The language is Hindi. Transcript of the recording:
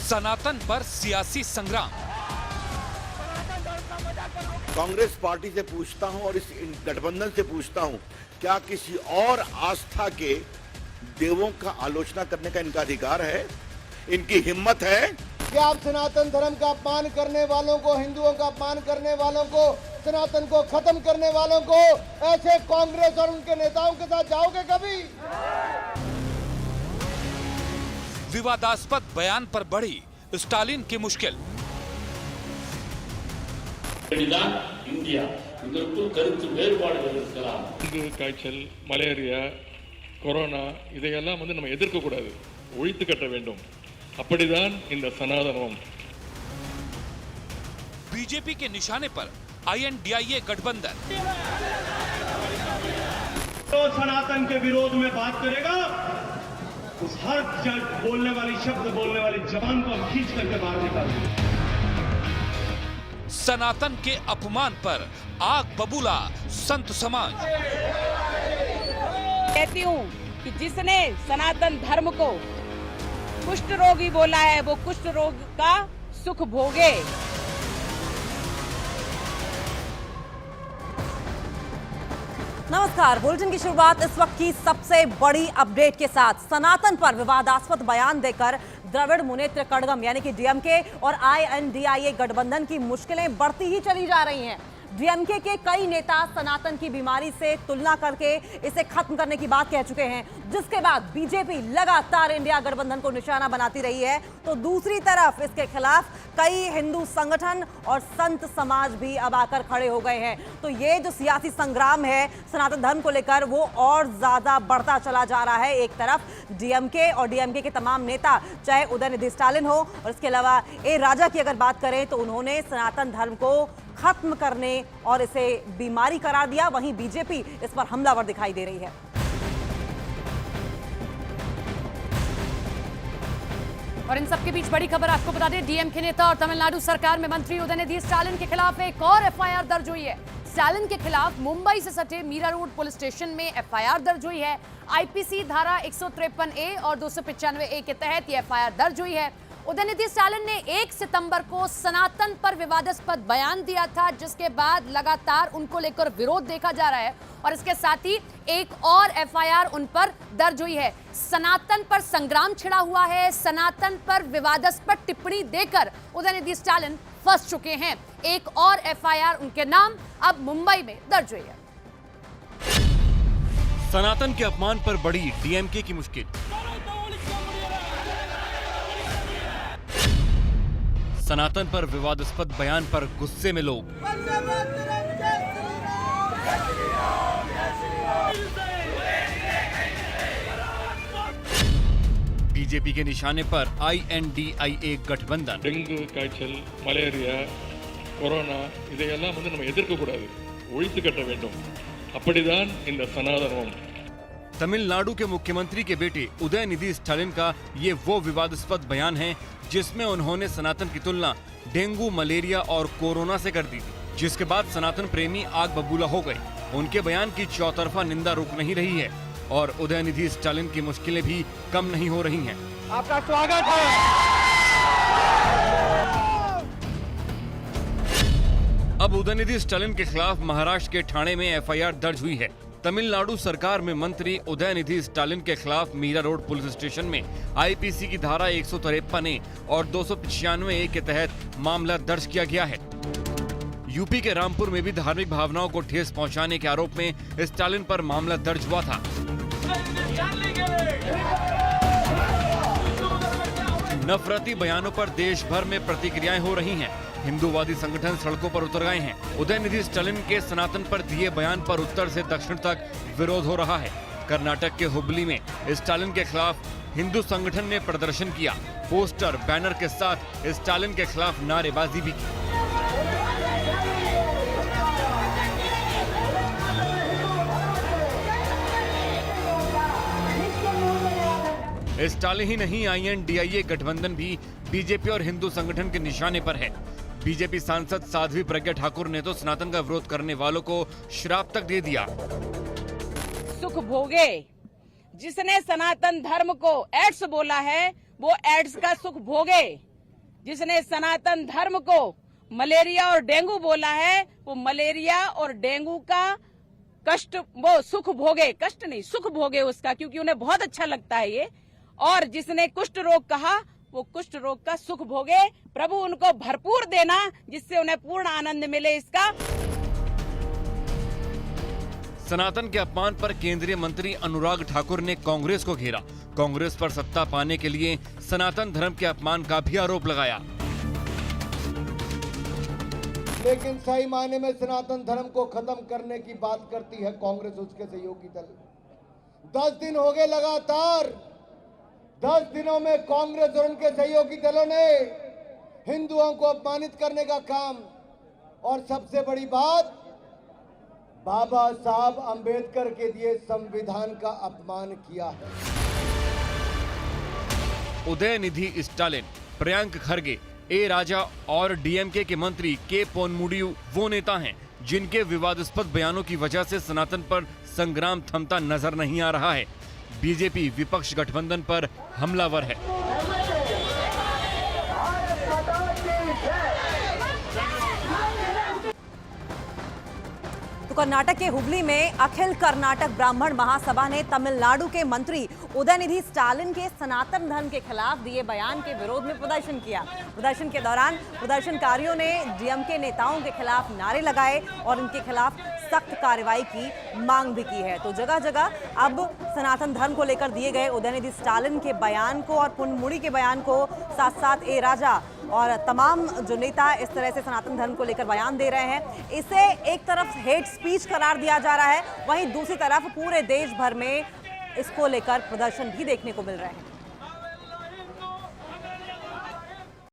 सनातन पर सियासी संग्राम। कांग्रेस पार्टी से पूछता हूं और इस गठबंधन से पूछता हूं, क्या किसी और आस्था के देवों का आलोचना करने का इनका अधिकार है? इनकी हिम्मत है? क्या आप सनातन धर्म का अपमान करने वालों को, हिंदुओं का अपमान करने वालों को, सनातन को खत्म करने वालों को, ऐसे कांग्रेस और उनके नेताओं के साथ जाओगे कभी? विवादास्पद बयान पर बढ़ी स्टालिन की मुश्किल। இந்தியா இதற்குள் கருத்து வேறுபாடுகள் இருக்கலாம். காய்ச்சல், மலேரியா, கொரோனா இதையெல்லாம் நம்ம எதிர்க்க கூடாது, ஒழித்து கட்ட வேண்டும். அப்படிதான் இந்த சனாதனம். बीजेपी के निशाने पर INDIA गठबंधन। तो सनातन के विरोध में बात करेगा, उस हर बोलने वाली शब्द बोलने वाली जबान को हम खींच करके बाहर निकालेंगे। सनातन के अपमान पर आग बबूला संत समाज। कहती हूँ कि जिसने सनातन धर्म को कुष्ठ रोगी बोला है, वो कुष्ठ रोग का सुख भोगे। नमस्कार, बुलेटिन की शुरुआत इस वक्त की सबसे बड़ी अपडेट के साथ। सनातन पर विवादास्पद बयान देकर द्रविड़ मुनेत्र कड़गम यानी कि डीएमके और INDIA गठबंधन की मुश्किलें बढ़ती ही चली जा रही हैं। डीएमके के कई नेता सनातन की बीमारी से तुलना करके इसे खत्म करने की बात कह चुके हैं, जिसके बाद बीजेपी लगातार इंडिया गठबंधन को निशाना बनाती रही है। तो दूसरी तरफ इसके खिलाफ कई हिंदू संगठन और संत समाज भी अब आकर खड़े हो गए हैं। तो ये जो सियासी संग्राम है सनातन धर्म को लेकर, वो और ज्यादा बढ़ता चला जा रहा है। एक तरफ डीएमके और डीएमके के तमाम नेता, चाहे उदयनिधि स्टालिन हो और इसके अलावा ए राजा की अगर बात करें तो उन्होंने सनातन धर्म को खत्म करने और इसे बीमारी करार दिया। वहीं बीजेपी इस पर हमलावर दिखाई दे रही है। और इन सबके बीच बड़ी खबर आपको बता दें, डीएमके नेता और तमिलनाडु सरकार में मंत्री उदयनिधि स्टालिन के खिलाफ एक और एफआईआर दर्ज हुई है। स्टालिन के खिलाफ मुंबई से सटे मीरा रोड पुलिस स्टेशन में एफआईआर दर्ज हुई है। आईपीसी धारा 153A और 295A के तहत ये एफआईआर दर्ज हुई है। उदयनिधि स्टालिन ने 1 सितंबर को सनातन पर विवादास्पद बयान दिया था, जिसके बाद लगातार उनको लेकर विरोध देखा जा रहा है और इसके साथ ही एक और एफआईआर उन पर दर्ज हुई है। सनातन पर संग्राम छिड़ा हुआ है। सनातन पर विवादास्पद टिप्पणी देकर उदयनिधि स्टालिन फंस चुके हैं। एक और एफआईआर उनके नाम अब मुंबई में दर्ज हुई है। सनातन के अपमान पर बढ़ी डीएमके की मुश्किल। सनातन पर विवादास्पद बयान पर गुस्से में लोग। बीजेपी के निशाने पर INDIA गठबंधन। டெங்கு காய்ச்சல், மலேரியா, கொரோனா இதையெல்லாம் நம்ம எதிர்க்க கூடாது, ஒழித்து கட்ட வேண்டும். அப்படிதான் இந்த சனாதனம். तमिलनाडु के मुख्यमंत्री के बेटे उदयनिधि स्टालिन का ये वो विवादास्पद बयान है जिसमें उन्होंने सनातन की तुलना डेंगू, मलेरिया और कोरोना से कर दी थी, जिसके बाद सनातन प्रेमी आग बबूला हो गए। उनके बयान की चौतरफा निंदा रुक नहीं रही है और उदयनिधि स्टालिन की मुश्किलें भी कम नहीं हो रही हैं। आपका स्वागत है। अब उदयनिधि स्टालिन के खिलाफ महाराष्ट्र के ठाणे में एफआईआर दर्ज हुई है। तमिलनाडु सरकार में मंत्री उदयनिधि स्टालिन के खिलाफ मीरा रोड पुलिस स्टेशन में आईपीसी की धारा 153A और 295A के तहत मामला दर्ज किया गया है। यूपी के रामपुर में भी धार्मिक भावनाओं को ठेस पहुंचाने के आरोप में स्टालिन पर मामला दर्ज हुआ था। नफरती बयानों पर देश भर में प्रतिक्रियाएं हो रही हैं। हिंदूवादी संगठन सड़कों पर उतर गए हैं। उदयनिधि स्टालिन के सनातन पर दिए बयान पर उत्तर से दक्षिण तक विरोध हो रहा है। कर्नाटक के हुबली में स्टालिन के खिलाफ हिंदू संगठन ने प्रदर्शन किया। पोस्टर, बैनर के साथ स्टालिन के खिलाफ नारेबाजी भी की। स्टालिन ही नहीं, INDIA गठबंधन भी बीजेपी और हिंदू संगठन के निशाने पर है। बीजेपी सांसद साध्वी प्रज्ञा ठाकुर ने तो सनातन का विरोध करने वालों को श्राप तक दे दिया। सुख भोगे। जिसने सनातन धर्म को एड्स बोला है, वो एड्स का सुख भोगे। जिसने सनातन धर्म को मलेरिया और डेंगू बोला है, वो मलेरिया और डेंगू का कष्ट, वो सुख भोगे, कष्ट नहीं सुख भोगे उसका, क्योंकि उन्हें बहुत अच्छा लगता है ये। और जिसने कुष्ठ रोग कहा, वो कुष्ठ रोग का सुख भोगे। प्रभु उनको भरपूर देना, जिससे उन्हें पूर्ण आनंद मिले इसका। सनातन के अपमान पर केंद्रीय मंत्री अनुराग ठाकुर ने कांग्रेस को घेरा। कांग्रेस पर सत्ता पाने के लिए सनातन धर्म के अपमान का भी आरोप लगाया। लेकिन सही मायने में सनातन धर्म को खत्म करने की बात करती है कांग्रेस, उसके सहयोगी दल। 10 दिन हो गए लगातार, 10 दिनों में कांग्रेस और उनके सहयोगी दलों ने हिंदुओं को अपमानित करने का काम, और सबसे बड़ी बात, बाबा साहब अंबेडकर के दिए संविधान का अपमान किया है। उदयनिधि स्टालिन, प्रियंक खरगे, ए राजा और डीएमके के मंत्री के पोनमुडियू वो नेता हैं जिनके विवादास्पद बयानों की वजह से सनातन पर संग्राम थमता नजर नहीं आ रहा है। बीजेपी विपक्ष गठबंधन पर हमलावर है। तो कर्नाटक के हुबली में अखिल कर्नाटक ब्राह्मण महासभा ने तमिलनाडु के मंत्री उदयनिधि स्टालिन के सनातन धर्म के खिलाफ दिए बयान के विरोध में प्रदर्शन किया। प्रदर्शन के दौरान प्रदर्शनकारियों ने डीएमके नेताओं के खिलाफ नारे लगाए और उनके खिलाफ सख्त कार्रवाई की मांग भी की है। तो जगह जगह अब सनातन धर्म को लेकर दिए गए उदयनिधि स्टालिन के बयान को और पुनमुड़ी के बयान को, साथ साथ ए राजा और तमाम जो नेता इस तरह से सनातन धर्म को लेकर बयान दे रहे हैं, इसे एक तरफ हेट स्पीच करार दिया जा रहा है, वहीं दूसरी तरफ पूरे देश भर में इसको लेकर प्रदर्शन भी देखने को मिल रहे हैं।